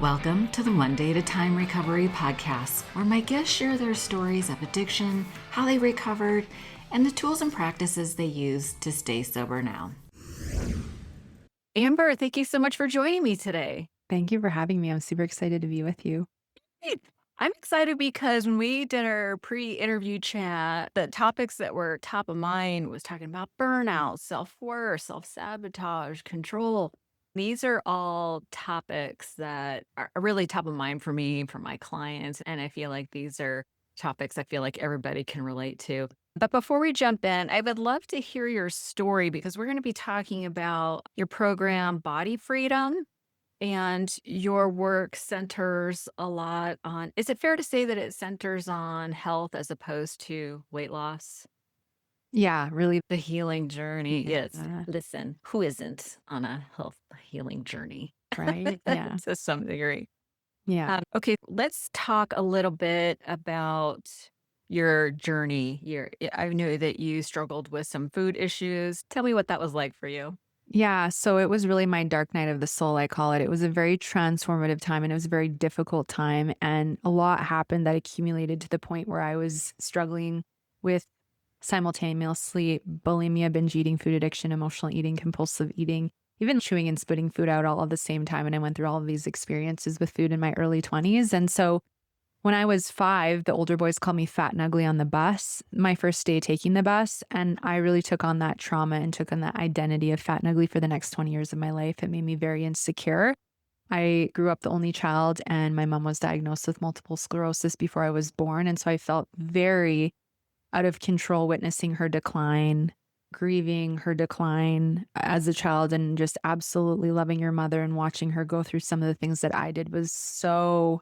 Welcome to the One Day at a Time Recovery Podcast, where my guests share their stories of addiction, how they recovered, and the tools and practices they use to stay sober now. Amber, thank you so much for joining me today. Thank you for having me. I'm super excited to be with you. Hey, I'm excited because when we did our pre-interview chat, the topics that were top of mind was talking about burnout, self-worth, self-sabotage, control. These are all topics that are really top of mind for me, for my clients, and I feel like these are topics I feel like everybody can relate to. But before we jump in, I would love to hear your story because we're going to be talking about your program, Body Freedom. And your work centers a lot on, is it fair to say that it centers on health as opposed to weight loss? Yeah, really. The healing journey. Yes. Yeah, Listen, who isn't on a health healing journey right. Yeah. to some degree? Yeah. Okay, let's talk a little bit about your journey. I know that you struggled with some food issues. Tell me what that was like for you. Yeah. So it was really my dark night of the soul, I call it. It was a very transformative time and it was a very difficult time. And a lot happened that accumulated to the point where I was struggling with simultaneously bulimia, binge eating, food addiction, emotional eating, compulsive eating, even chewing and spitting food out all at the same time. And I went through all of these experiences with food in my early 20s. And so when I was 5, the older boys called me fat and ugly on the bus, my first day taking the bus. And I really took on that trauma and took on that identity of fat and ugly for the next 20 years of my life. It made me very insecure. I grew up the only child, and my mom was diagnosed with multiple sclerosis before I was born. And so I felt very out of control witnessing her decline, grieving her decline as a child, and just absolutely loving your mother and watching her go through some of the things that I did was so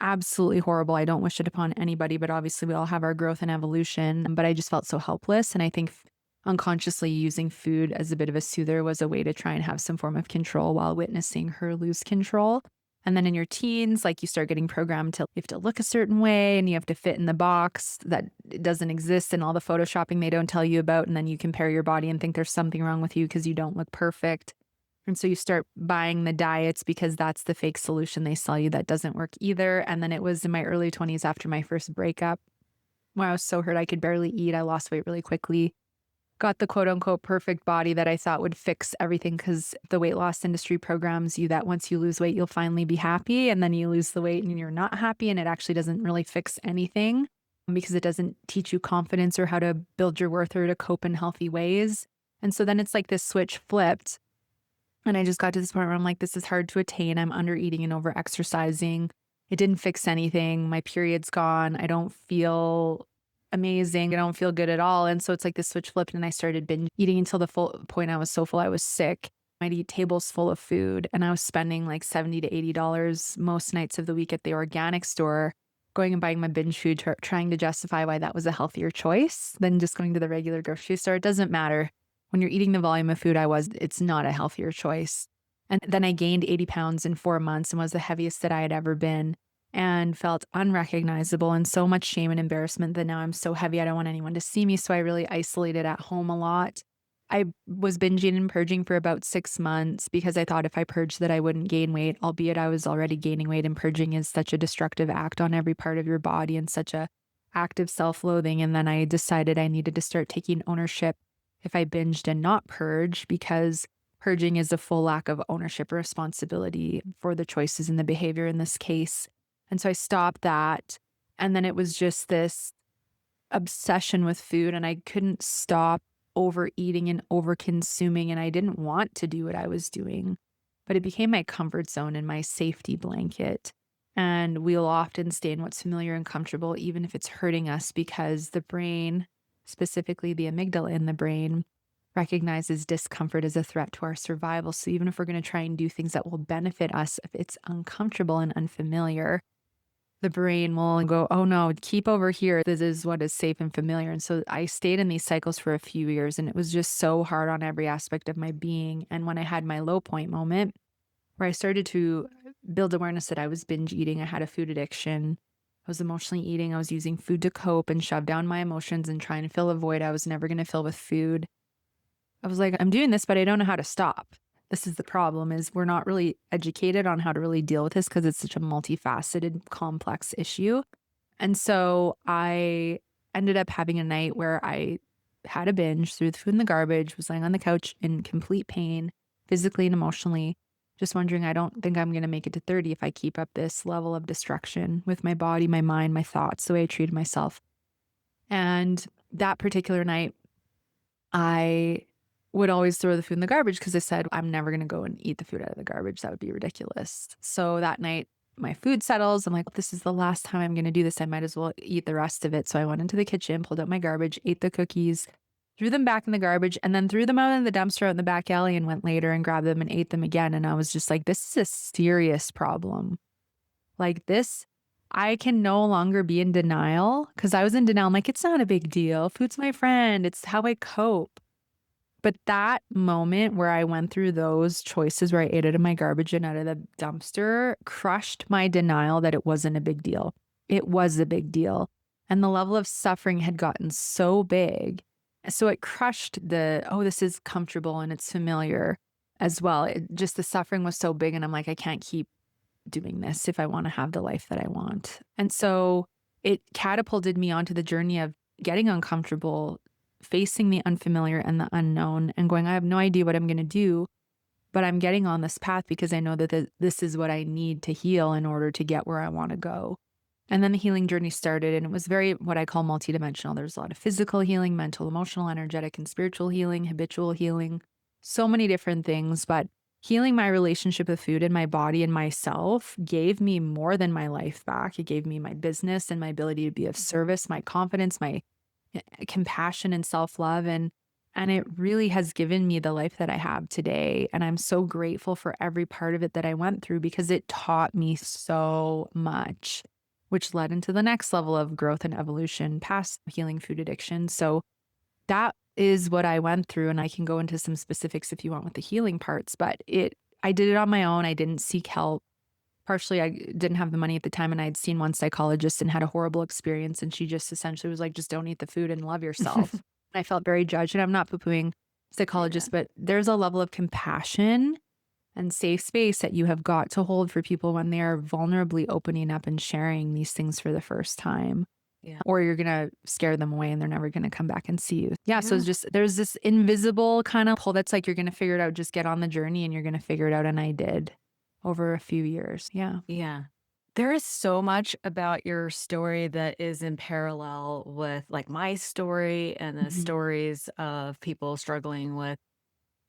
absolutely horrible. I don't wish it upon anybody, but obviously we all have our growth and evolution. But I just felt so helpless. And I think unconsciously using food as a bit of a soother was a way to try and have some form of control while witnessing her lose control. And then in your teens, like you start getting programmed to you have to look a certain way and you have to fit in the box that doesn't exist and all the photoshopping they don't tell you about. And then you compare your body and think there's something wrong with you because you don't look perfect. And so you start buying the diets because that's the fake solution they sell you that doesn't work either. And then it was in my early 20s after my first breakup where I was so hurt I could barely eat. I lost weight really quickly. Got the quote unquote perfect body that I thought would fix everything because the weight loss industry programs you that once you lose weight, you'll finally be happy. And then you lose the weight and you're not happy. And it actually doesn't really fix anything because it doesn't teach you confidence or how to build your worth or to cope in healthy ways. And so then it's like this switch flipped. And I just got to this point where I'm like, this is hard to attain. I'm under eating and over exercising. It didn't fix anything. My period's gone. I don't feel amazing. I don't feel good at all. And so it's like this switch flipped and I started binge eating until the full point I was so full I was sick. I'd eat tables full of food and I was spending like $70 to $80 most nights of the week at the organic store, going and buying my binge food, trying to justify why that was a healthier choice than just going to the regular grocery store. It doesn't matter. When you're eating the volume of food I was, it's not a healthier choice. And then I gained 80 pounds in 4 months and was the heaviest that I had ever been and felt unrecognizable and so much shame and embarrassment that now I'm so heavy I don't want anyone to see me. So I really isolated at home a lot. I was binging and purging for about 6 months because I thought if I purged that I wouldn't gain weight, albeit I was already gaining weight, and purging is such a destructive act on every part of your body and such a act of self-loathing. And then I decided I needed to start taking ownership if I binged and not purge, because purging is a full lack of ownership or responsibility for the choices and the behavior in this case. And so I stopped that. And then it was just this obsession with food and I couldn't stop overeating and over consuming. And I didn't want to do what I was doing, but it became my comfort zone and my safety blanket. And we'll often stay in what's familiar and comfortable, even if it's hurting us, because the brain, specifically the amygdala in the brain, recognizes discomfort as a threat to our survival. So even if we're going to try and do things that will benefit us, if it's uncomfortable and unfamiliar, the brain will go, oh no, keep over here. This is what is safe and familiar. And so I stayed in these cycles for a few years and it was just so hard on every aspect of my being. And when I had my low point moment where I started to build awareness that I was binge eating, I had a food addiction, I was emotionally eating, I was using food to cope and shove down my emotions and trying to fill a void I was never going to fill with food. I was like, I'm doing this, but I don't know how to stop. this is the problem is we're not really educated on how to really deal with this because it's such a multifaceted, complex issue. And so I ended up having a night where I had a binge, threw the food in the garbage, was laying on the couch in complete pain, physically and emotionally, just wondering, I don't think I'm going to make it to 30 if I keep up this level of destruction with my body, my mind, my thoughts, the way I treated myself. And that particular night, I would always throw the food in the garbage because I said, I'm never going to go and eat the food out of the garbage. That would be ridiculous. So that night, my food settles. I'm like, this is the last time I'm going to do this. I might as well eat the rest of it. So I went into the kitchen, pulled out my garbage, ate the cookies, threw them back in the garbage, and then threw them out in the dumpster out in the back alley and went later and grabbed them and ate them again. And I was just like, this is a serious problem. Like this, I can no longer be in denial because I was in denial. I'm like, it's not a big deal. Food's my friend. It's how I cope. But that moment where I went through those choices where I ate it in my garbage and out of the dumpster crushed my denial that it wasn't a big deal. It was a big deal. And the level of suffering had gotten so big. So it crushed the, oh, this is comfortable and it's familiar as well. Just the suffering was so big. And I'm like, I can't keep doing this if I want to have the life that I want. And so it catapulted me onto the journey of getting uncomfortable, facing the unfamiliar and the unknown, and going, I have no idea what I'm going to do, but I'm getting on this path because I know that this is what I need to heal in order to get where I want to go. And then the healing journey started, and it was very what I call multidimensional. There's a lot of physical healing, mental, emotional, energetic, and spiritual healing, habitual healing, so many different things. But healing my relationship with food and my body and myself gave me more than my life back. It gave me my business and my ability to be of service, my confidence, my compassion and self-love, and it really has given me the life that I have today, and I'm so grateful for every part of it that I went through because it taught me so much, which led into the next level of growth and evolution past healing food addiction. So that is what I went through, and I can go into some specifics if you want with the healing parts, but it I did it on my own. I didn't seek help. Partially, I didn't have the money at the time, and I had seen one psychologist and had a horrible experience, and she just essentially was like, "Just don't eat the food and love yourself." I felt very judged, and I'm not poo-pooing Yeah. psychologists, but there's a level of compassion and safe space that you have got to hold for people when they are vulnerably opening up and sharing these things for the first time, Yeah. or you're gonna scare them away and they're never gonna come back and see you. Yeah, so it's Yeah. just there's this invisible kind of pull that's like, you're gonna figure it out, just get on the journey and you're gonna figure it out, and I did over a few years. Yeah. Yeah. There is so much about your story that is in parallel with like my story and the Mhm. stories of people struggling with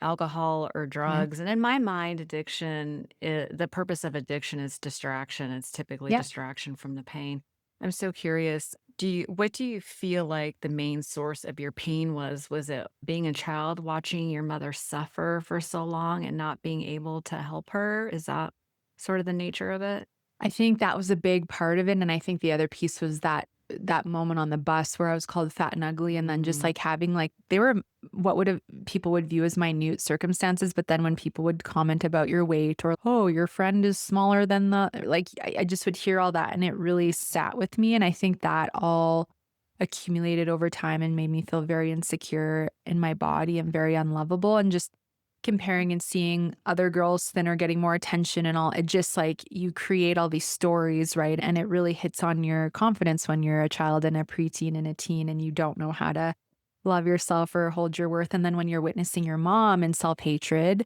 alcohol or Yeah. drugs. And in my mind, the purpose of addiction is distraction. It's typically Yep. distraction from the pain. I'm so curious. What do you feel like the main source of your pain was? Was it being a child watching your mother suffer for so long and not being able to help her? Is that sort of the nature of it? I think that was a big part of it, and I think the other piece was that moment on the bus where I was called fat and ugly, and then just, Mm, like, having, like they were what would have people would view as minute circumstances, but then when people would comment about your weight or, "Oh, your friend is smaller than the," like, I just would hear all that, and it really sat with me, and I think that all accumulated over time and made me feel very insecure in my body and very unlovable, and just comparing and seeing other girls thinner getting more attention and all, it just like you create all these stories, right? And it really hits on your confidence when you're a child and a preteen and a teen and you don't know how to love yourself or hold your worth. And then when you're witnessing your mom in self-hatred,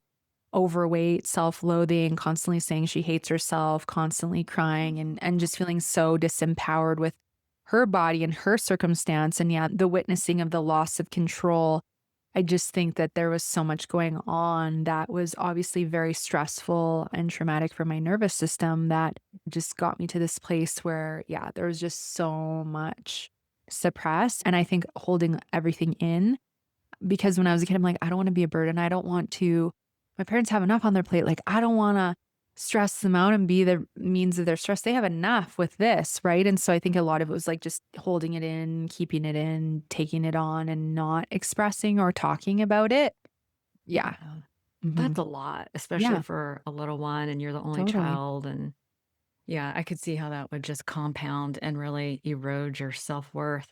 overweight, self-loathing, constantly saying she hates herself, constantly crying and just feeling so disempowered with her body and her circumstance. And yeah, the witnessing of the loss of control, I just think that there was so much going on that was obviously very stressful and traumatic for my nervous system that just got me to this place where, yeah, there was just so much suppressed. And I think holding everything in, because when I was a kid, I'm like, I don't want to be a burden. I don't want to, my parents have enough on their plate. Like, I don't want to stress them out and be the means of their stress. They have enough with this, right? And so I think a lot of it was like just holding it in, keeping it in, taking it on, and not expressing or talking about it. Yeah. yeah. Hmm. That's a lot, especially Yeah, for a little one and you're the only totally. child. And yeah, I could see how that would just compound and really erode your self worth.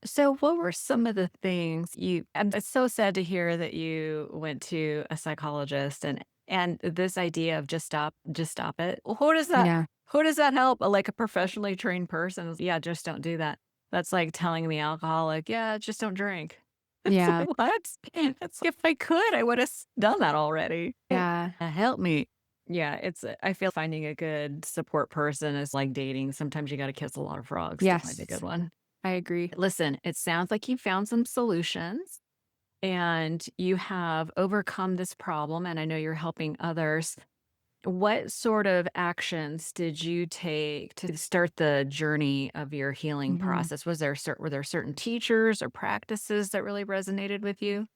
So what were some of the things you and it's so sad to hear that you went to a psychologist and this idea of just stop it. Well, Yeah. who does that help? Like a professionally trained person, yeah, just don't do that. That's like telling the alcoholic, yeah, just don't drink. It's Yeah. like, what? It's if I could, I would have done that already. Yeah. Help me. Yeah, I feel finding a good support person is like dating. Sometimes you got to kiss a lot of frogs to find a good Yes. one. I agree. Listen, it sounds like you found some solutions and you have overcome this problem, and I know you're helping others. What sort of actions did you take to start the journey of your healing Mhm. process? Were there certain teachers or practices that really resonated with you?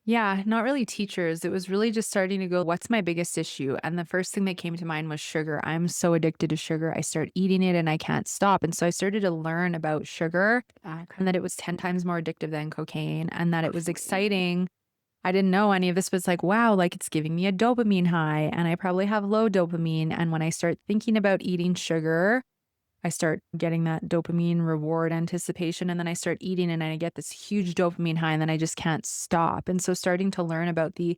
Yeah, not really teachers. It was really just starting to go, what's my biggest issue? And the first thing that came to mind was sugar. I'm so addicted to sugar. I start eating it and I can't stop. And so I started to learn about sugar and Okay. that it was 10 times more addictive than cocaine and that it was Really? exciting. I didn't know any of this was like, wow, like it's giving me a dopamine high and I probably have low dopamine. And when I start thinking about eating sugar, I start getting that dopamine reward anticipation, and then I start eating and I get this huge dopamine high, and then I just can't stop. And so starting to learn about the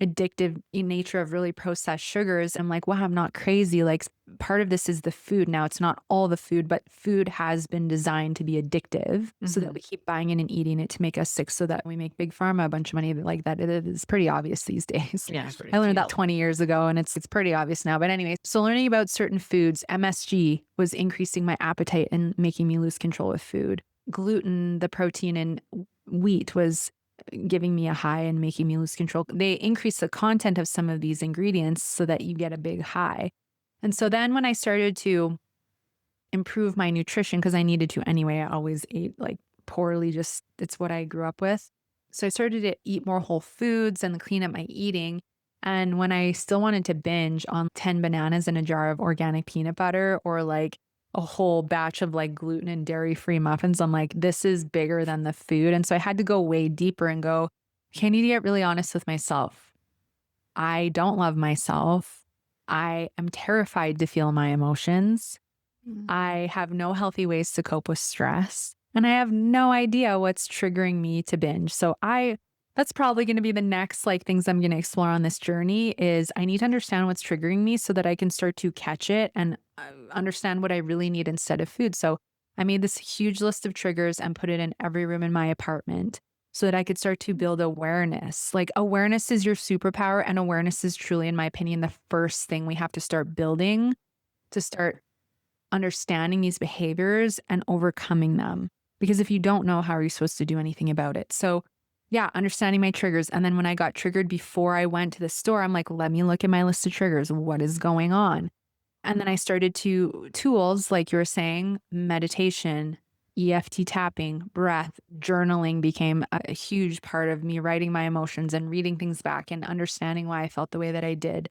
addictive nature of really processed sugars, I'm like, wow, I'm not crazy. Like part of this is the food. Now it's not all the food, but food has been designed to be addictive so that Mhm. we keep buying it and eating it to make us sick so that we make big pharma a bunch of money like that. It is pretty obvious these days. Yeah, pretty I learned that cute. 20 years ago and it's pretty obvious now. But anyway, so learning about certain foods, MSG was increasing my appetite and making me lose control of food. Gluten, the protein in wheat was giving me a high and making me lose control. They increase the content of some of these ingredients so that you get a big high. And so then when I started to improve my nutrition, because I needed to anyway, I always ate like poorly, just it's what I grew up with. So I started to eat more whole foods and clean up my eating. And when I still wanted to binge on 10 bananas and a jar of organic peanut butter or like a whole batch of like gluten and dairy free muffins, I'm like, this is bigger than the food. And so I had to go way deeper and go, okay, I need to get really honest with myself. I don't love myself. I am terrified to feel my emotions. Mm. I have no healthy ways to cope with stress, and I have no idea what's triggering me to binge. So I that's probably going to be the next like things I'm going to explore on this journey is I need to understand what's triggering me so that I can start to catch it and understand what I really need instead of food. So I made this huge list of triggers and put it in every room in my apartment so that I could start to build awareness. Like awareness is your superpower and awareness is truly in my opinion the first thing we have to start building to start understanding these behaviors and overcoming them. Because if you don't know, how are you supposed to do anything about it? So, yeah, understanding my triggers. And then when I got triggered before I went to the store, I'm like, let me look at my list of triggers. What is going on? And then I started to tools like you were saying, meditation, EFT tapping, breath, journaling became a huge part of me writing my emotions and reading things back and understanding why I felt the way that I did.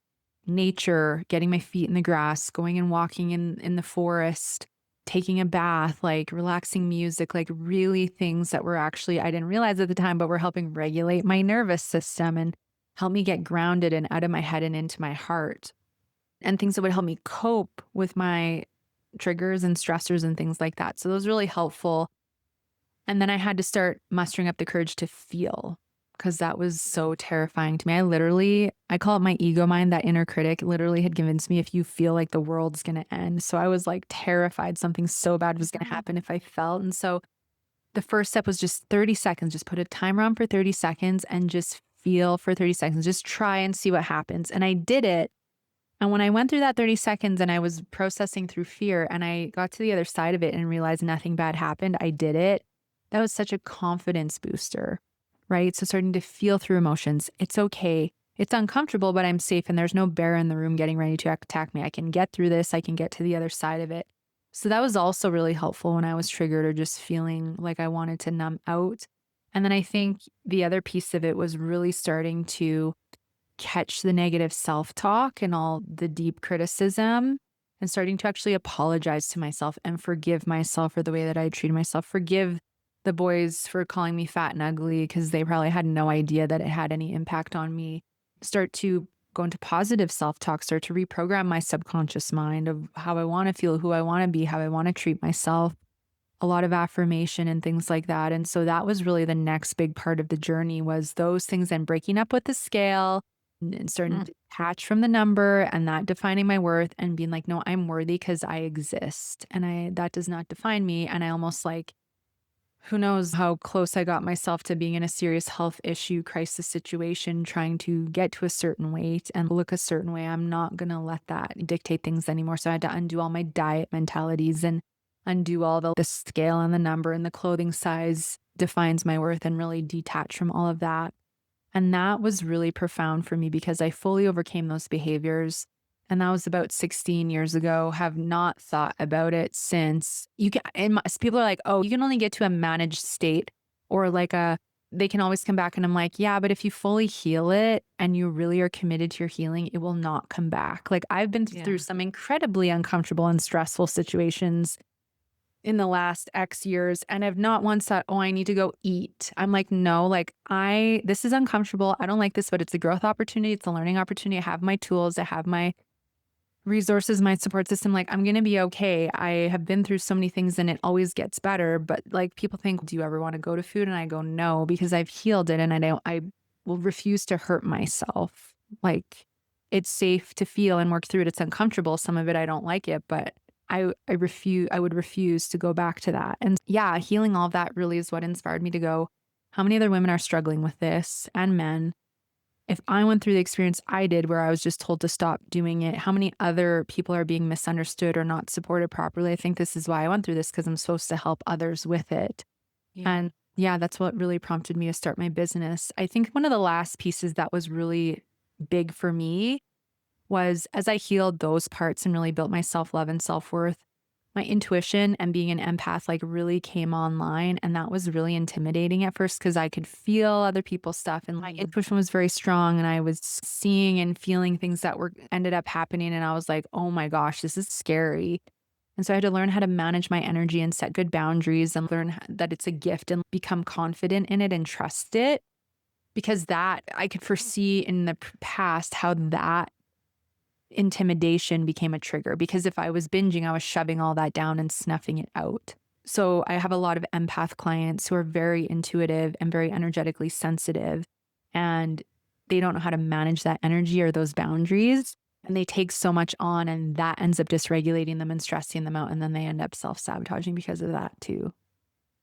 Nature, getting my feet in the grass, going and walking in the forest, taking a bath, like relaxing music, like really things that were actually I didn't realize at the time, but were helping regulate my nervous system and help me get grounded and out of my head and into my heart and things that would help me cope with my triggers and stressors and things like that. So those really helpful. And then I had to start mustering up the courage to feel because that was so terrifying to me. I call it my ego mind, that inner critic literally had convinced me if you feel like the world's going to end. So I was like terrified something so bad was going to happen if I felt. And so the first step was just 30 seconds, just put a timer on for 30 seconds and just feel for 30 seconds. Just try and see what happens. And I did it and when I went through that 30 seconds and I was processing through fear and I got to the other side of it and realized nothing bad happened, I did it. That was such a confidence booster, right? So starting to feel through emotions. It's okay. It's uncomfortable, but I'm safe and there's no bear in the room getting ready to attack me. I can get through this. I can get to the other side of it. So that was also really helpful when I was triggered or just feeling like I wanted to numb out. And then I think the other piece of it was really starting to catch the negative self-talk and all the deep criticism and starting to actually apologize to myself and forgive myself for the way that I treated myself. Forgive the boys for calling me fat and ugly because they probably had no idea that it had any impact on me. Start to go into positive self-talk, start to reprogram my subconscious mind of how I want to feel, who I want to be, how I want to treat myself. a lot of affirmation and things like that. And so that was really the next big part of the journey was those things and breaking up with the scale and starting Mm, to detach from the number and that defining my worth and being like, no, I'm worthy because I exist. And that does not define me. And I almost like who knows how close I got myself to being in a serious health issue, crisis situation, trying to get to a certain weight and look a certain way. I'm not going to let that dictate things anymore. So I had to undo all my diet mentalities and undo all the scale and the number and the clothing size defines my worth and really detach from all of that. And that was really profound for me because I fully overcame those behaviors. And that was about 16 years ago. Have not thought about it since. You can, people are like, oh, you can only get to a managed state or like they can always come back. And I'm like, yeah, but if you fully heal it and you really are committed to your healing, it will not come back. Like I've been through yeah. some incredibly uncomfortable and stressful situations in the last X years and have not once thought, "Oh, I need to go eat." I'm like, "No, like this is uncomfortable. I don't like this, but it's a growth opportunity. It's a learning opportunity. I have my tools. I have my resources, my support system. Like I'm going to be okay. I have been through so many things and it always gets better." But like people think, "Do you ever want to go to food?" And I go, "No, because I've healed it and I will refuse to hurt myself." Like it's safe to feel and work through it. It's uncomfortable. Some of it I don't like it, but I would refuse to go back to that. And yeah, healing all of that really is what inspired me to go, how many other women are struggling with this and men? If I went through the experience I did where I was just told to stop doing it, how many other people are being misunderstood or not supported properly? I think this is why I went through this because I'm supposed to help others with it. Yeah. And yeah, that's what really prompted me to start my business. I think one of the last pieces that was really big for me was as I healed those parts and really built my self-love and self-worth, my intuition and being an empath like really came online. And that was really intimidating at first because I could feel other people's stuff and my intuition was very strong and I was seeing and feeling things that were ended up happening. And I was like, oh my gosh, this is scary. And so I had to learn how to manage my energy and set good boundaries and learn that it's a gift and become confident in it and trust it. Because that I could foresee in the past how that intimidation became a trigger because if I was binging, I was shoving all that down and snuffing it out. So I have a lot of empath clients who are very intuitive and very energetically sensitive, and they don't know how to manage that energy or those boundaries. And they take so much on, and that ends up dysregulating them and stressing them out. And then they end up self sabotaging because of that, too.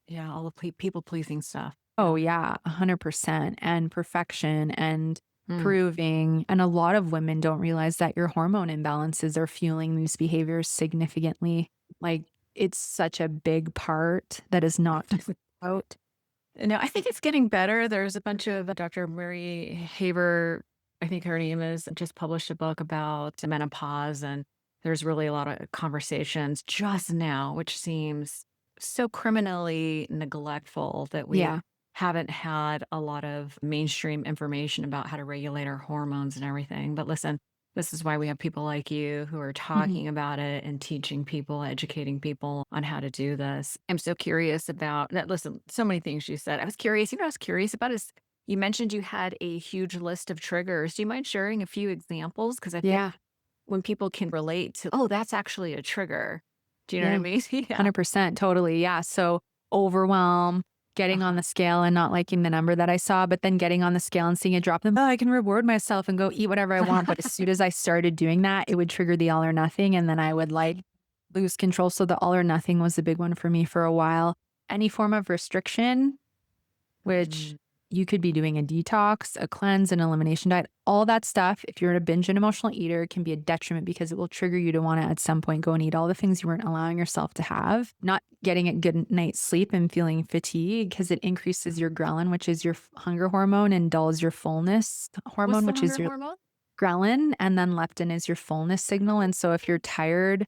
Yeah. All the people pleasing stuff. Oh, Yeah. yeah, 100%, and perfection and Mm. proving, and a lot of women don't realize that your hormone imbalances are fueling these behaviors significantly. Like, it's such a big part that is not talked about. No, I think it's getting better. There's a bunch of Dr. Mary Haver, I think her name is, just published a book about menopause. And there's really a lot of conversations just now, which seems so criminally neglectful that we Yeah. haven't had a lot of mainstream information about how to regulate our hormones and everything. But listen, this is why we have people like you who are Mhm. talking about it and teaching people, educating people on how to do this. I'm so curious about that. Listen, so many things you said. I was curious. You know, what I was curious about is you mentioned you had a huge list of triggers. Do you mind sharing a few examples? Because I think Yeah. when people can relate to, oh, that's actually a trigger. Do you know what I Yeah. mean? Yeah. 100%, totally, yeah, so overwhelm, getting on Uh-huh. the scale and not liking the number that I saw, but then getting on the scale and seeing it drop, then, "Oh, I can reward myself and go eat whatever I want," but as soon as I started doing that, it would trigger the all or nothing, and then I would, like, lose control, so the all or nothing was a big one for me for a while. Any form of restriction, which Mm, you could be doing a detox, a cleanse, an elimination diet, all that stuff. If you're a binge and emotional eater, it can be a detriment because it will trigger you to want to at some point go and eat all the things you weren't allowing yourself to have. Not getting a good night's sleep and feeling fatigued because it increases your ghrelin, which is your hunger hormone, and dulls your fullness what's hormone, the which is hunger your hormone? ghrelin. And then leptin is your fullness signal. And so if you're tired,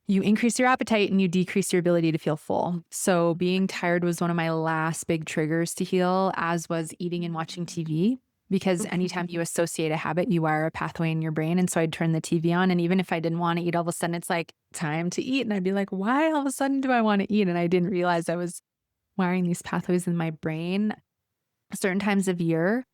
you increase your appetite and you decrease your ability to feel full. So being tired was one of my last big triggers to heal, as was eating and watching TV. Because anytime you associate a habit, you wire a pathway in your brain. And so I'd turn the TV on. And even if I didn't want to eat, all of a sudden it's like time to eat. And I'd be like, why all of a sudden do I want to eat? And I didn't realize I was wiring these pathways in my brain certain times of year.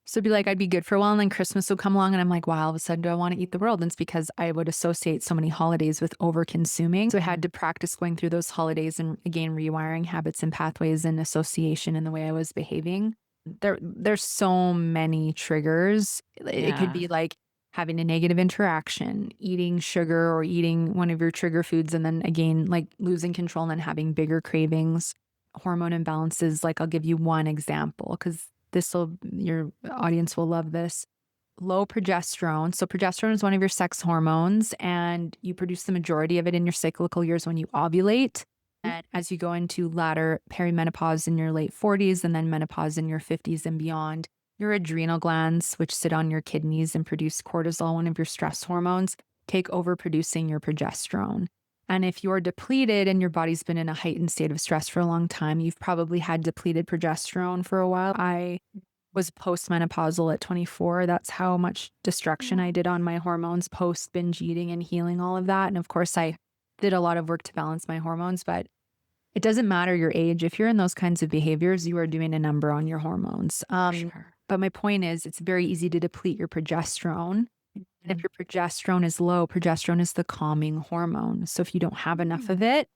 So it'd be like I'd be good for a while, and then Christmas would come along, and I'm like, "Wow, all of a sudden, do I wanna eat the world?" And it's because I would associate so many holidays with over-consuming. So I had to practice going through those holidays and, again, rewiring habits and pathways and association in the way I was behaving. There's so many triggers. It could Yeah. be like having a negative interaction, eating sugar or eating one of your trigger foods, and then again, like, losing control and then having bigger cravings, hormone imbalances. Like, I'll give you one example because your audience will love this. Low progesterone. So progesterone is one of your sex hormones, and you produce the majority of it in your cyclical years when you ovulate. And as you go into latter perimenopause in your late 40s and then menopause in your 50s and beyond, your adrenal glands, which sit on your kidneys and produce cortisol, one of your stress hormones, take over producing your progesterone. And if you're depleted and your body's been in a heightened state of stress for a long time, you've probably had depleted progesterone for a while. I was postmenopausal at 24. That's how much destruction I did on my hormones post binge eating and healing all of that. And of course, I did a lot of work to balance my hormones, but it doesn't matter your age. If you're in those kinds of behaviors, you are doing a number on your hormones. Sure. But my point is, it's very easy to deplete your progesterone. And if your progesterone is low, progesterone is the calming hormone. So if you don't have enough of it,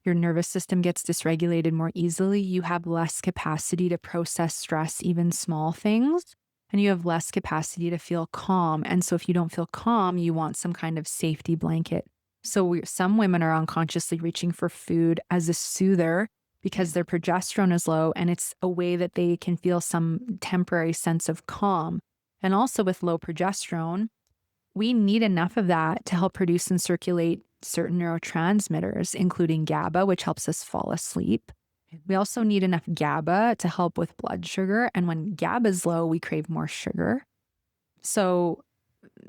your nervous system gets dysregulated more easily. You have less capacity to process stress, even small things, and you have less capacity to feel calm. And so, if you don't feel calm, you want some kind of safety blanket. So, some women are unconsciously reaching for food as a soother because their progesterone is low, and it's a way that they can feel some temporary sense of calm. And also, with low progesterone, we need enough of that to help produce and circulate certain neurotransmitters, including GABA, which helps us fall asleep. We also need enough GABA to help with blood sugar. And when GABA is low, we crave more sugar. So,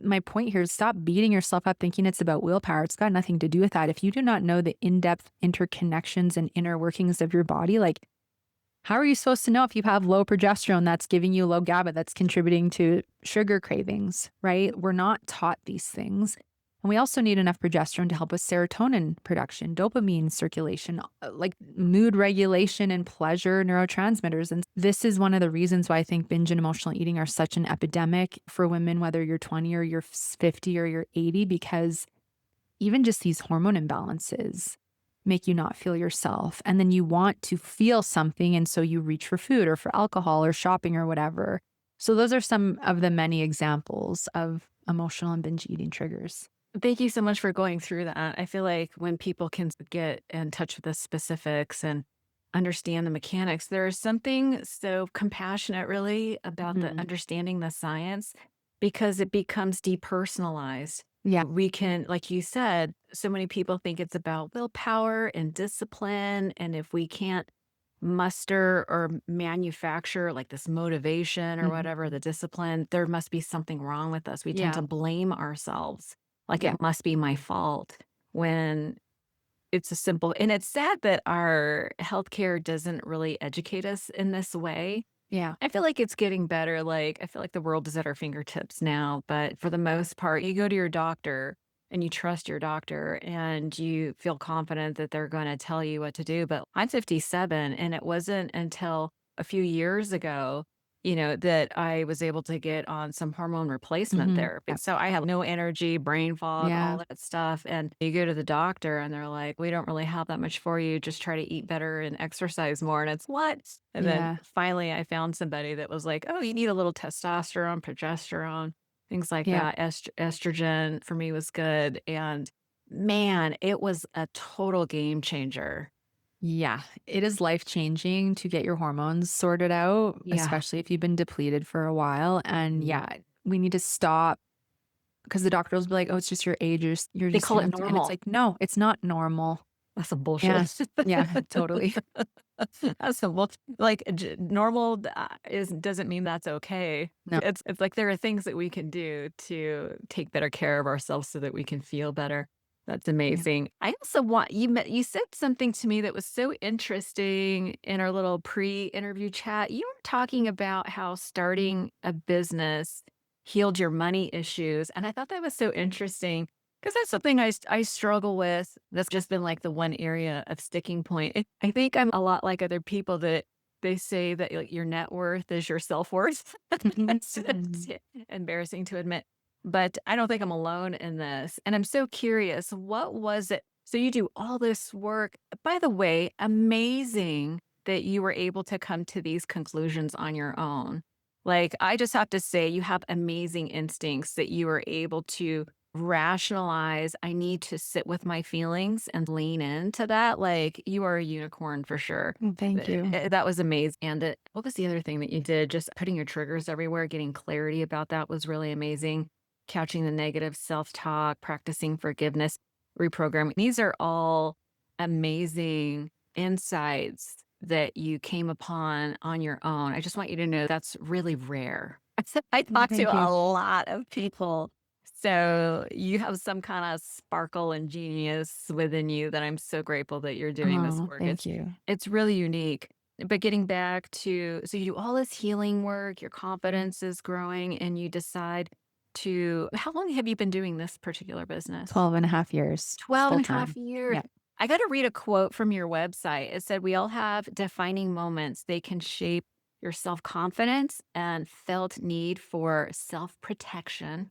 my point here is stop beating yourself up thinking it's about willpower. It's got nothing to do with that. If you do not know the in depth interconnections and inner workings of your body, like how are you supposed to know if you have low progesterone that's giving you low GABA that's contributing to sugar cravings, right? We're not taught these things. And we also need enough progesterone to help with serotonin production, dopamine circulation, like mood regulation and pleasure neurotransmitters. And this is one of the reasons why I think binge and emotional eating are such an epidemic for women, whether you're 20 or you're 50 or you're 80, because even just these hormone imbalances make you not feel yourself. And then you want to feel something. And so you reach for food or for alcohol or shopping or whatever. So those are some of the many examples of emotional and binge eating triggers. Thank you so much for going through that. I feel like when people can get in touch with the specifics and understand the mechanics, there is something so compassionate really about the Mhm. understanding the science because it becomes depersonalized. Yeah. We can, like you said, so many people think it's about willpower and discipline. And if we can't muster or manufacture like this motivation or Mhm. whatever, the discipline, there must be something wrong with us. We tend Yeah. to blame ourselves like Yeah. it must be my fault when it's a simple and it's sad that our healthcare doesn't really educate us in this way. Yeah. I feel like it's getting better, like, I feel like the world is at our fingertips now, but for the most part, you go to your doctor and you trust your doctor and you feel confident that they're gonna tell you what to do, but I'm 57, and it wasn't until a few years ago, that I was able to get on some hormone replacement Mhm. therapy. Yep. So I have no energy, brain fog, Yeah. all that stuff, and you go to the doctor and they're like, "We don't really have that much for you, just try to eat better and exercise more," and it's, "What?" And then Yeah. finally I found somebody that was like, "Oh, you need a little testosterone, progesterone, things like Yeah. that. Estrogen for me was good." And man, it was a total game changer. Yeah. It is life changing to get your hormones sorted out, Yeah. especially if you've been depleted for a while. And Mhm. yeah, we need to stop. 'Cause the doctor will be like, "Oh, it's just your age, you're They just call it young," and it's normal. like, "No, it's not normal." That's some bullshit. Yeah. Yeah, totally. That's some bull like, normal, is doesn't mean that's okay. No. It's like there are things that we can do to take better care of ourselves so that we can feel better. That's Yeah. amazing. I also want you said something to me that was so interesting in our little pre-interview chat. You were talking about how starting a business healed your money issues, and I thought that was so interesting. 'Cause that's something I struggle with. That's just been, like, the one area of sticking point. I think I'm a lot like other people that They say that, like, your net worth is your self-worth. It's embarrassing to admit, but I don't think I'm alone in this, and I'm so curious, what was it so you do all this work by the way, amazing that you were able to come to these conclusions on your own. Like, I just have to say you have amazing instincts that you were able to rationalize, "I need to sit with my feelings and lean into that." Like, you are a unicorn for sure. Thank you. That was amazing, and what was the other thing that you did? Just putting your triggers everywhere, getting clarity about that was really amazing. Couching the negative self-talk, practicing forgiveness, reprogramming. These are all amazing insights that you came upon on your own. I just want you to know that's really rare. I talk to Thank a you. lot of people, so you have some kinda sparkle and genius within you that I'm so grateful that you're doing this Oh, work. thank you. It's really unique. But getting back to so you do all this healing work, your confidence is growing, and you decide to how long have you been doing this particular business? 12.5 years 12 full and a half time. years. Yeah. I got to read a quote from your website. It said, "We all have defining moments. They can shape your self confidence and felt need for self protection."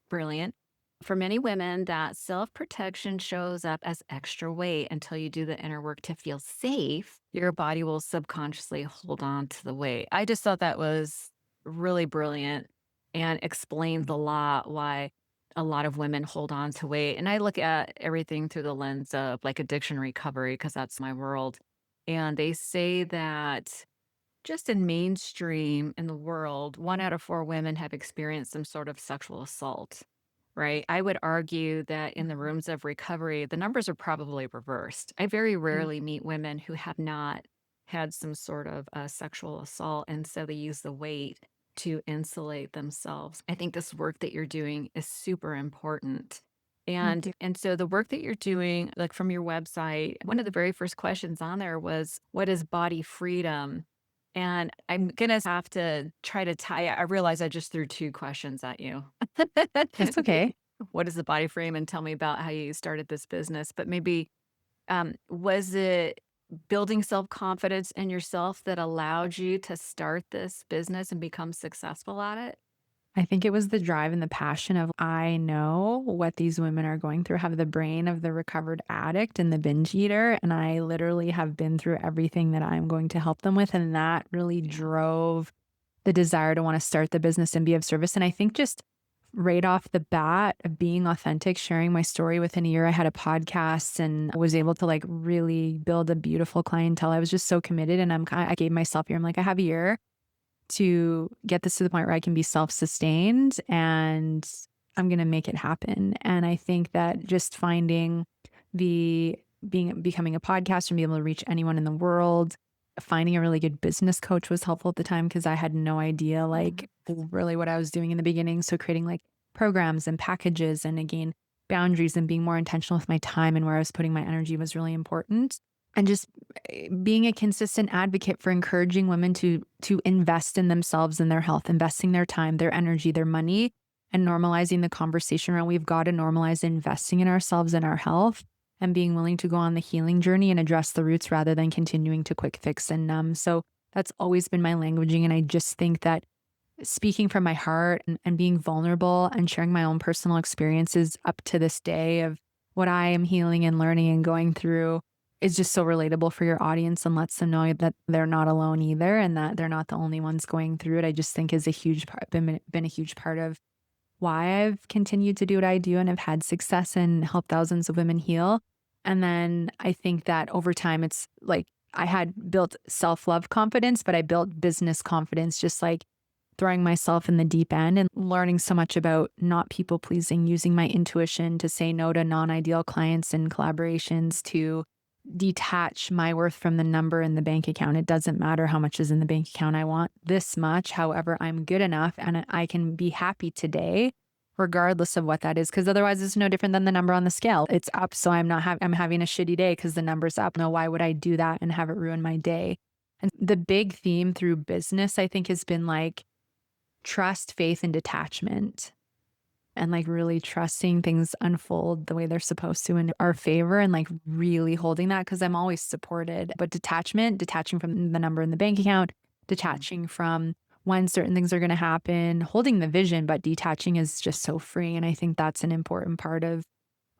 Brilliant. For many women, that self protection shows up as extra weight until you do the inner work to feel safe. Your body will subconsciously hold on to the weight. I just thought that was really brilliant and explains a lot why a lot of women hold on to weight. And I look at everything through the lens of like addiction recovery because that's my world. And they say that just in mainstream in the world, 1 out of 4 women have experienced some sort of sexual assault, right? I would argue that in the rooms of recovery, the numbers are probably reversed. I very Mm. rarely meet women who have not had some sort of sexual assault, and so they use the weight to insulate themselves. I think this work that you're doing is super important. Thank And you. and so the work that you're doing, like from your website, one of the very first questions on there was, "What is body freedom?" And I'm gonna have to try to tie I realize I just threw 2 questions at you. That's okay. What is the body frame? And tell me about how you started this business. But maybe, was it building self-confidence in yourself that allowed you to start this business and become successful at it? I think it was the drive and the passion of I know what these women are going through, have the brain of the recovered addict and the binge eater, and I literally have been through everything that I'm going to help them with, and that really Yeah. drove the desire to wanna start the business and be of service, and I think just right off the bat of being authentic, sharing my story within a year, I had a podcast and was able to, like, really build a beautiful clientele. I was just so committed, and I gave myself a year. I'm like, "I have a year to get this to the point where I can be self-sustained, and I'm gonna make it happen." And I think that just finding the becoming a podcaster and being able to reach anyone in the world, finding a really good business coach was helpful at the time because I had no idea, Mhm. like, really what I was doing in the beginning. So creating, like, programs and packages and, again, boundaries and being more intentional with my time and where I was putting my energy was really important. And just being a consistent advocate for encouraging women to invest in themselves and their health, investing their time, their energy, their money, and normalizing the conversation around we've got to normalize investing in ourselves and our health and being willing to go on the healing journey and address the roots rather than continuing to quick fix and numb. So that's always been my languaging. And I just think that speaking from my heart and being vulnerable and sharing my own personal experiences up to this day of what I am healing and learning and going through is just so relatable for your audience and lets them know that they're not alone either and that they're not the only ones going through it. I just think is a huge part, been a huge part of why I've continued to do what I do and have had success and helped thousands of women heal. And then I think that over time, it's like I had built self love confidence, but I built business confidence, just like throwing myself in the deep end and learning so much about not people pleasing, using my intuition to say no to non ideal clients and collaborations, to detach my worth from the number in the bank account. It doesn't matter how much is in the bank account. I want this much. However, I'm good enough and I can be happy today, regardless of what that is. Cause otherwise it's no different than the number on the scale. It's up. So I'm having a shitty day because the number's up. No, why would I do that and have it ruin my day? And the big theme through business, I think, has been like trust, faith, and detachment. and like really trusting things unfold the way they're supposed to in our favor and like really holding that because I'm always supported. But detaching from the number in the bank account, Mhm. detaching from when certain things are going to happen, holding the vision, but detaching is just so free. And I think that's an important part of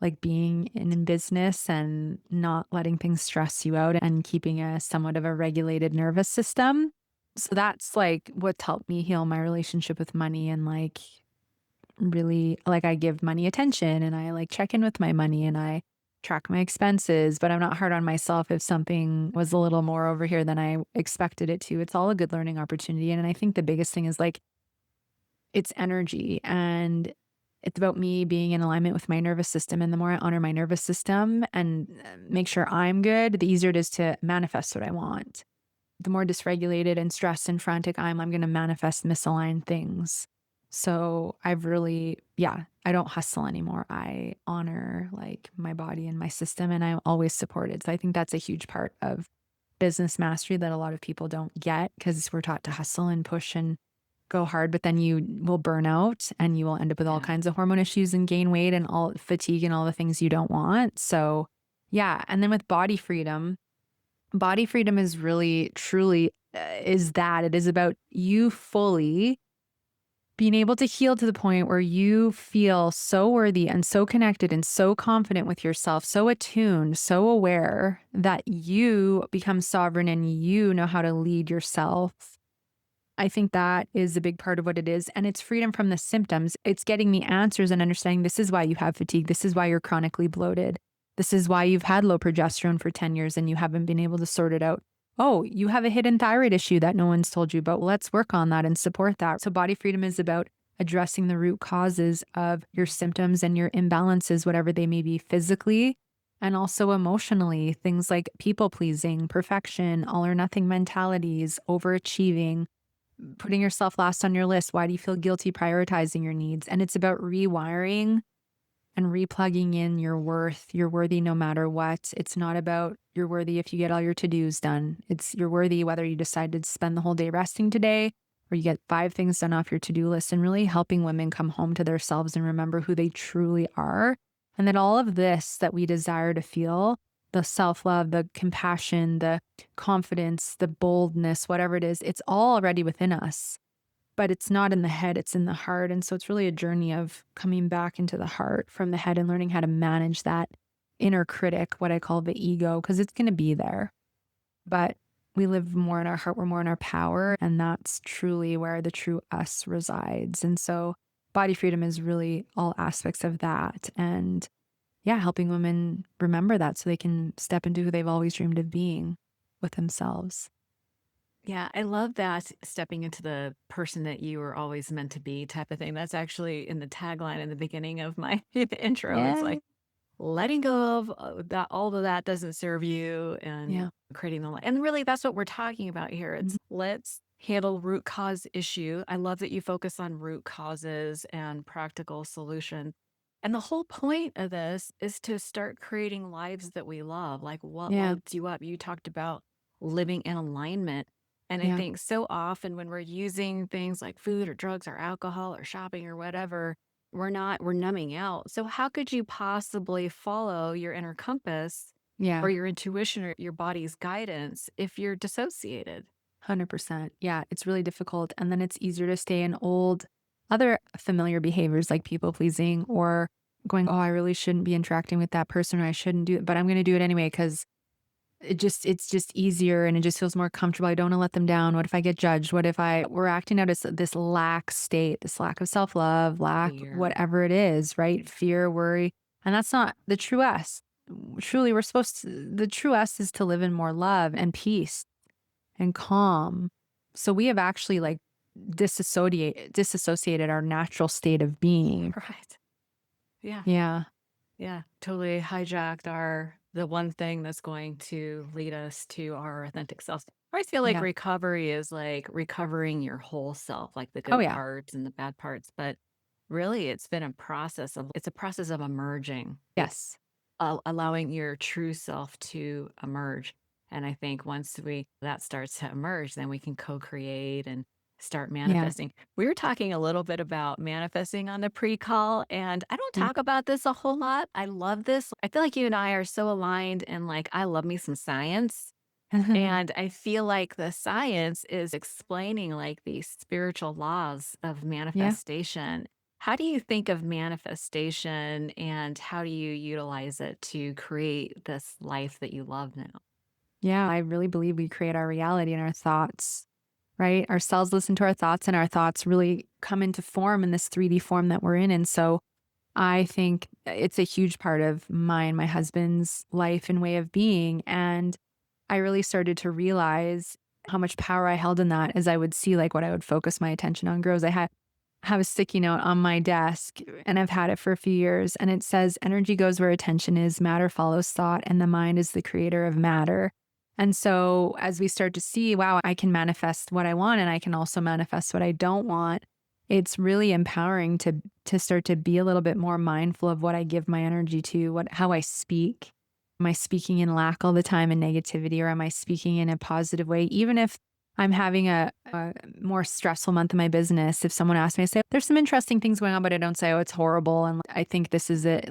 like being in business and not letting things stress you out and keeping a somewhat of a regulated nervous system. So that's like what's helped me heal my relationship with money and like really like I give money attention and I like check in with my money and I track my expenses, but I'm not hard on myself if something was a little more over here than I expected it to. It's all a good learning opportunity. And I think the biggest thing is like it's energy and it's about me being in alignment with my nervous system. And the more I honor my nervous system and make sure I'm good, the easier it is to manifest what I want. The more dysregulated and stressed and frantic I'm going to manifest misaligned things. So I've really, yeah, I don't hustle anymore. I honor like my body and my system and I'm always supported. So I think that's a huge part of business mastery that a lot of people don't get because we're taught to hustle and push and go hard, but then you will burn out and you will end up with all Yeah. kinds of hormone issues and gain weight and all fatigue and all the things you don't want. So, yeah. And then with body freedom is really truly is that it is about you fully being able to heal to the point where you feel so worthy and so connected and so confident with yourself, so attuned, so aware that you become sovereign and you know how to lead yourself. I think that is a big part of what it is. And it's freedom from the symptoms. It's getting the answers and understanding this is why you have fatigue. This is why you're chronically bloated. This is why you've had low progesterone for 10 years and you haven't been able to sort it out. Oh, you have a hidden thyroid issue that no one's told you about. Well, let's work on that and support that. So, body freedom is about addressing the root causes of your symptoms and your imbalances, whatever they may be physically and also emotionally. Things like people pleasing, perfection, all or nothing mentalities, overachieving, putting yourself last on your list. Why do you feel guilty prioritizing your needs? And it's about rewiring and replugging in your worth. You're worthy no matter what. It's not about you're worthy if you get all your to-dos done. It's you're worthy whether you decide to spend the whole day resting today or you get 5 things done off your to-do list and really helping women come home to themselves and remember who they truly are. And that all of this that we desire to feel, the self-love, the compassion, the confidence, the boldness, whatever it is, it's all already within us. But it's not in the head, it's in the heart. And so it's really a journey of coming back into the heart from the head and learning how to manage that inner critic, what I call the ego, because it's going to be there. But we live more in our heart, we're more in our power. And that's truly where the true us resides. And so body freedom is really all aspects of that. And yeah, helping women remember that so they can step into who they've always dreamed of being with themselves. Yeah, I love that stepping into the person that you were always meant to be type of thing. That's actually in the tagline in the beginning of my intro. It's Yeah. like letting go of that, all of that doesn't serve you and Yeah. creating the light. And really, that's what we're talking about here. Mhm. It's let's handle root cause issue. I love that you focus on root causes and practical solution. And the whole point of this is to start creating lives that we love. Like what Yeah. lights you up? You talked about living in alignment. And I Yeah. think so often when we're using things like food or drugs or alcohol or shopping or whatever, we're numbing out. So how could you possibly follow your inner compass Yeah. or your intuition or your body's guidance if you're dissociated? 100%. Yeah, it's really difficult. And then it's easier to stay in old, other familiar behaviors like people pleasing or going, oh, I really shouldn't be interacting with that person or I shouldn't do it, but I'm going to do it anyway because it's just easier and it just feels more comfortable. I don't want to let them down. What if I get judged? What if we're acting out as this lack state, this lack of self love, lack, Fear. whatever it is, right? Fear, worry. And that's not the true us. Truly, the true us is to live in more love and peace and calm. So we have actually like disassociated our natural state of being. Right. Yeah. Yeah. Yeah. Totally hijacked the one thing that's going to lead us to our authentic selves. I always feel like Yeah. recovery is like recovering your whole self, like the Oh good yeah. parts and the bad parts. But really it's a process of emerging. It's Yes. allowing your true self to emerge. And I think once that starts to emerge, then we can co-create start Yeah. manifesting. We were talking a little bit about manifesting on the pre-call, and I don't Yeah. talk about this a whole lot. I love this. I feel like you and I are so aligned, and like I love me some science. And I feel like the science is explaining like these spiritual laws of Yeah. manifestation. How do you think of manifestation and how do you utilize it to create this life that you love now? Yeah. I really believe we create our reality in our thoughts, right? Our cells listen to our thoughts, and our thoughts really come into form in this 3D form that we're in. And so I think it's a huge part of mine, my husband's life and way of being. And I really started to realize how much power I held in that as I would see like what I would focus my attention on grows. Have a sticky note on my desk, and I've had it for a few years, and it says energy goes where attention is, matter follows thought, and the mind is the creator of matter. And so as we start to see, wow, I can manifest what I want and I can also manifest what I don't want. It's really empowering to start to be a little bit more mindful of what I give my energy to, what how I speak. Am I speaking in lack all the time and negativity, or am I speaking in a positive way? Even if I'm having a more stressful month in my business, if someone asks me, I say, there's some interesting things going on, but I don't say, oh, it's horrible. And I think this is it.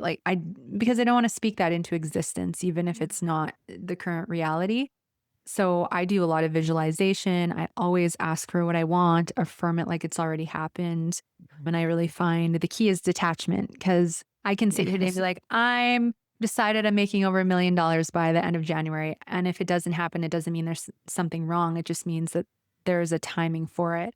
Because I don't want to speak that into existence, even if it's not the current reality. So I do a lot of visualization. I always ask for what I want, affirm it like it's already happened. And I really find the key is detachment, because I can sit here today and be Yes. like, I'm decided I'm making over $1 million by the end of January. And if it doesn't happen, it doesn't mean there's something wrong. It just means that there's a timing for it.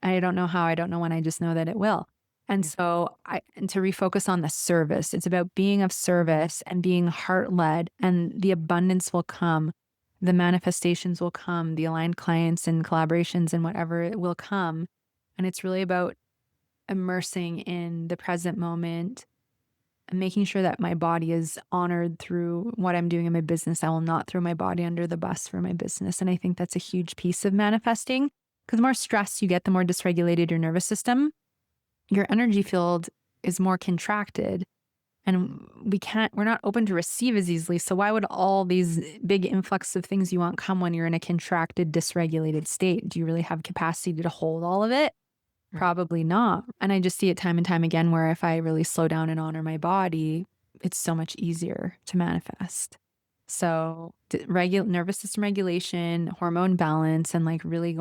I don't know how, I don't know when, I just know that it will. And Yeah. so and to refocus on the service, it's about being of service and being heart led, and the abundance will come, the manifestations will come, the aligned clients and collaborations and whatever it will come. And it's really about immersing in the present moment and making sure that my body is honored through what I'm doing in my business. I will not throw my body under the bus for my business. And I think that's a huge piece of manifesting, because the more stress you get, the more dysregulated your nervous system, your energy field is more contracted, and we're not open to receive as easily. So why would all these big influx of things you want come when you're in a contracted, dysregulated state? Do you really have capacity to hold all of it? Right. Probably not. And I just see it time and time again where if I really slow down and honor my body, it's so much easier to manifest. So, nervous system regulation, hormone balance, and like really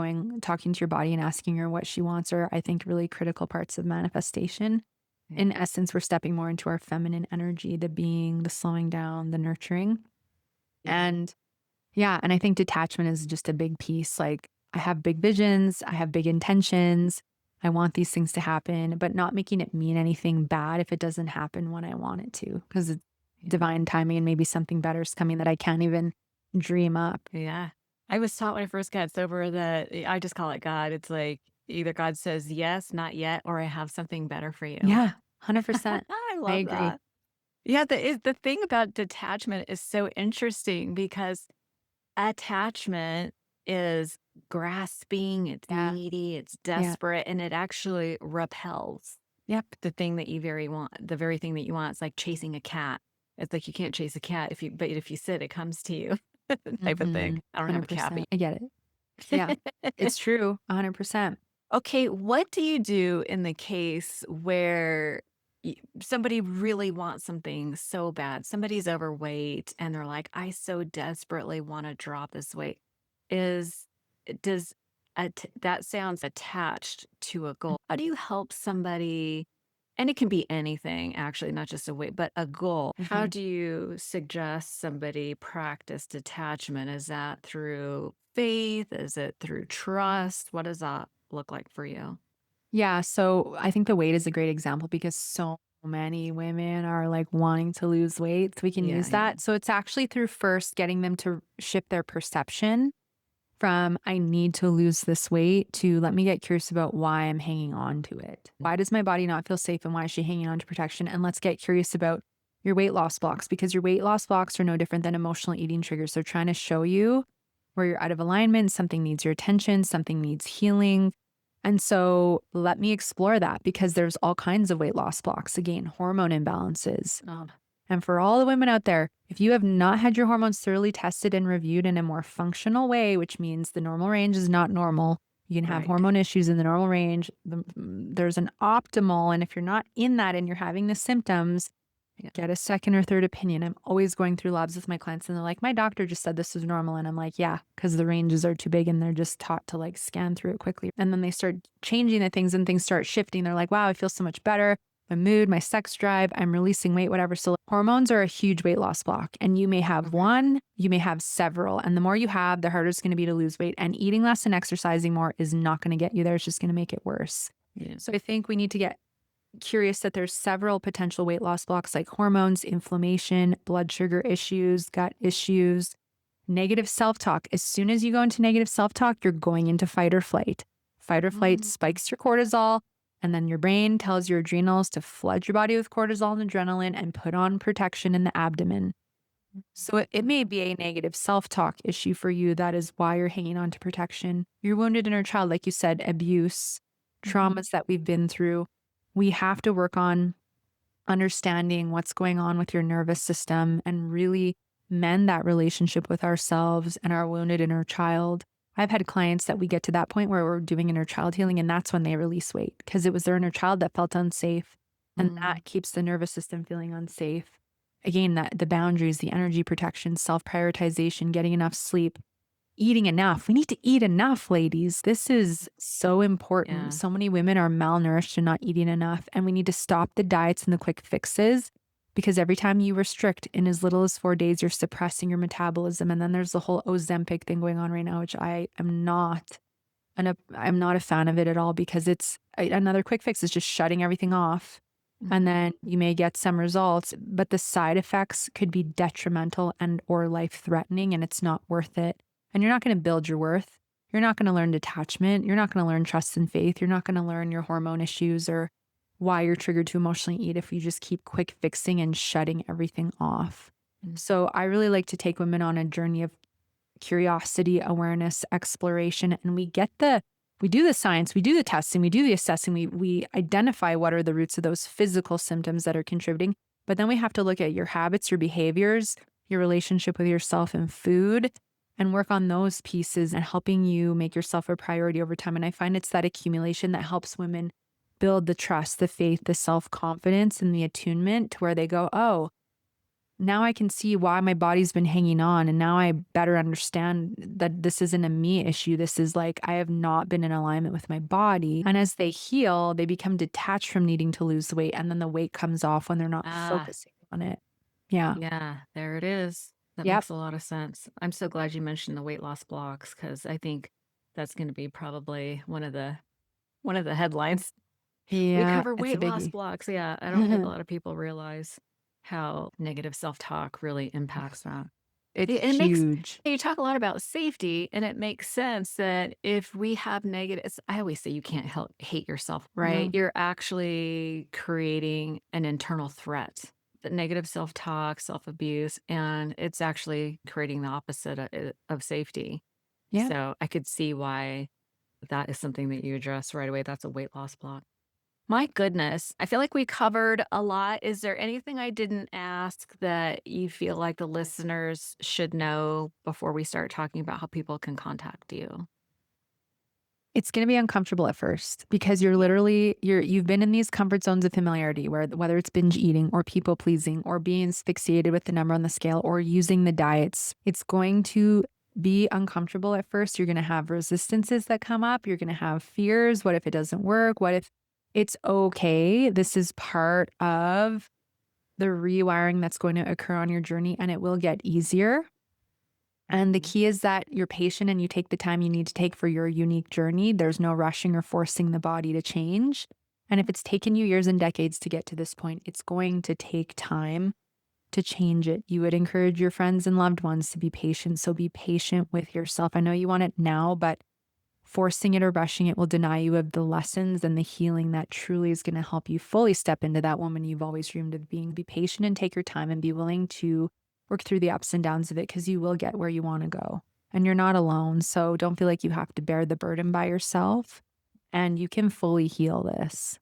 talking to your body and asking her what she wants are, I think, really critical parts of manifestation. Yeah. In essence, we're stepping more into our feminine energy, the being, the slowing down, the nurturing. Yeah. And yeah, and I think detachment is just a big piece. Like, I have big visions, I have big intentions. I want these things to happen, but not making it mean anything bad if it doesn't happen when I want it to, because it's Yeah. divine timing and maybe something better is coming that I can't even dream up. Yeah. I was taught when I first got sober that I just call it God. It's like either God says yes, not yet, or I have something better for you. Yeah, 100%. I I love agree. that. Yeah, the thing about detachment is so interesting because attachment is grasping, it's Yeah, needy, it's yeah, desperate, and it actually repels yep. the very thing that you want. It's like chasing a cat. It's like you can't chase a cat but if you sit, it comes to you type of thing. Mhm. I don't have a cat, 100%. I get it. Yeah, but it's true. 100%. okay, what do you do in the case where somebody really wants something so bad? Somebody's overweight and they're like, I so desperately want to drop this weight. Is does that sounds attached to a goal? How do you help somebody? And it can be anything, actually, not just a weight, but a goal. How Mhm. do you suggest somebody practice detachment? Is that through faith? Is it through trust? What does that look like for you? Yeah, so I think the weight is a great example because so many women are like wanting to lose weight. So we can Yeah, use yeah. that. So it's actually through first getting them to shift their perception from I need to lose this weight to let me get curious about why I'm hanging on to it. Why does my body not feel safe and why is she hanging on to protection? And let's get curious about your weight loss blocks, because your weight loss blocks are no different than emotional eating triggers. They're trying to show you where you're out of alignment, something needs your attention, something needs healing. And so let me explore that, because there's all kinds of weight loss blocks. Again, hormone imbalances. And for all the women out there, if you have not had your hormones thoroughly tested and reviewed in a more functional way, which means the normal range is not normal, You can have Right. hormone issues in the normal range. There's an optimal. And if you're not in that and you're having the symptoms, Yeah. get a second or third opinion. I'm always going through labs with my clients and they're like, my doctor just said this was normal. And I'm like, yeah, because the ranges are too big and they're just taught to like scan through it quickly. And then they start changing the things and things start shifting. They're like, wow, I feel so much better. My mood, my sex drive, I'm releasing weight, whatever. So hormones are a huge weight loss block. And you may have Okay. one, you may have several. And the more you have, the harder it's going to be to lose weight. And eating less and exercising more is not going to get you there. It's just going to make it worse. Yeah. So I think we need to get curious that there's several potential weight loss blocks like hormones, inflammation, blood sugar issues, gut issues, negative self-talk. As soon as you go into negative self-talk, you're going into fight or flight. Fight or flight Mm. spikes your cortisol, and then your brain tells your adrenals to flood your body with cortisol and adrenaline and put on protection in the abdomen. So it may be a negative self-talk issue for you. That is why you're hanging on to protection. Your wounded inner child, like you said, abuse, Mhm. traumas that we've been through. We have to work on understanding what's going on with your nervous system and really mend that relationship with ourselves and our wounded inner child. I've had clients that we get to that point where we're doing inner child healing, and that's when they release weight because it was their inner child that felt unsafe. And Mm. that keeps the nervous system feeling unsafe. Again, that the boundaries, the energy protection, self prioritization, getting enough sleep, eating enough. We need to eat enough, ladies. This is so important. Yeah. So many women are malnourished and not eating enough. And we need to stop the diets and the quick fixes because every time you restrict in as little as 4 days, you're suppressing your metabolism. And then there's the whole Ozempic thing going on right now, which I am not. And I'm not a fan of it at all because another quick fix is just shutting everything off. And Mhm. then you may get some results, but the side effects could be detrimental and or life threatening, and it's not worth it. And you're not going to build your worth. You're not going to learn detachment. You're not going to learn trust and faith. You're not going to learn your hormone issues or why you're triggered to emotionally eat if you just keep quick fixing and shutting everything off. Mm. So I really like to take women on a journey of curiosity, awareness, exploration, and we do the science, we do the testing, we do the assessing, we identify what are the roots of those physical symptoms that are contributing. But then we have to look at your habits, your behaviors, your relationship with yourself and food, and work on those pieces and helping you make yourself a priority over time. And I find it's that accumulation that helps women build the trust, the faith, the self-confidence, and the attunement to where they go, oh, now I can see why my body's been hanging on. And now I better understand that this isn't a me issue. This is like I have not been in alignment with my body. And as they heal, they become detached from needing to lose the weight. And then the weight comes off when they're not Ah, focusing on it. Yeah. yeah, there it is. That Yep. makes a lot of sense. I'm so glad you mentioned the weight loss blocks because I think that's going to be probably one of the headlines. We Yeah. cover It's a weight loss biggie. blocks. Yeah, I don't think a lot of people realize how negative self-talk really impacts that. It's It makes huge. you talk a lot about safety, and it makes sense that if we have negatives, I always say you can't help hate yourself, right? No. You're actually creating an internal threat. The negative self-talk, self-abuse, and it's actually creating the opposite of safety. Yeah. So I could see why that is something that you address right away. That's a weight loss block. My goodness, I feel like we covered a lot. Is there anything I didn't ask that you feel like the listeners should know before we start talking about how people can contact you? It's gonna be uncomfortable at first because Yeah. you've been in these comfort zones of familiarity where whether it's binge eating or people pleasing or being asphyxiated with the number on the scale or using the diets, it's going to be uncomfortable at first. You're gonna have resistances that come up. You're gonna have fears. What if it doesn't work? What if it's okay? This is part of the rewiring that's going to occur on your journey and it will get easier. And the Mhm. key is that you're patient and you take the time you need to take for your unique journey. There's no rushing or forcing the body to change. And if it's taken you years and decades to get to this point, it's going to take time to change it. You would encourage your friends and loved ones to be patient. So be patient with yourself. I know you want it now, but forcing it or rushing it will deny you of the lessons and the healing that truly is going to help you fully step into that woman you've always dreamed of being. Be patient and take your time and be willing to work through the ups and downs of it because you will get where you want to go. And you're not alone. So don't feel like you have to bear the burden by yourself and you can fully heal this.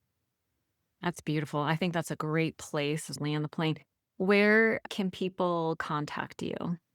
That's beautiful. I think that's a great place to land the plane. Where can people contact you?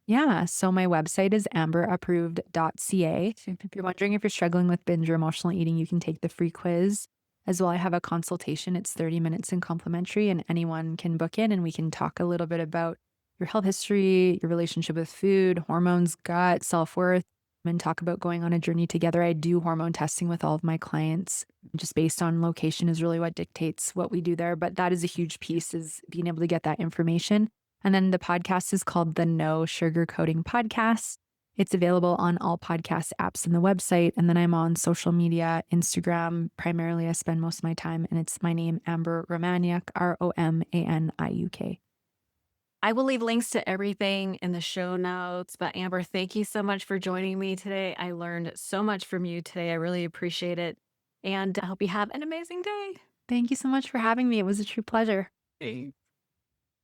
Yeah, so my website is amberapproved.ca. So if you're wondering if you're struggling with binge or emotional eating, you can take the free quiz. As well, I have a consultation. It's 30 minutes and complimentary, and anyone can book in and we can talk a little bit about your health history, your relationship with food, hormones, gut, self worth, and talk about going on a journey together. I do hormone testing with all of my clients, just based on location, is really what dictates what we do there. But that is a huge piece, is being able to get that information. And then the podcast is called the No Sugarcoating Podcast. It's available on all podcast apps and the website. And then I'm on social media, Instagram, primarily. I spend most of my time, and it's my name, Amber Romaniuk, Romaniuk. I will leave links to everything in the show notes. But Amber, thank you so much for joining me today. I learned so much from you today. I really appreciate it. And I hope you have an amazing day. Thank you so much for having me. It was a true pleasure. Thanks.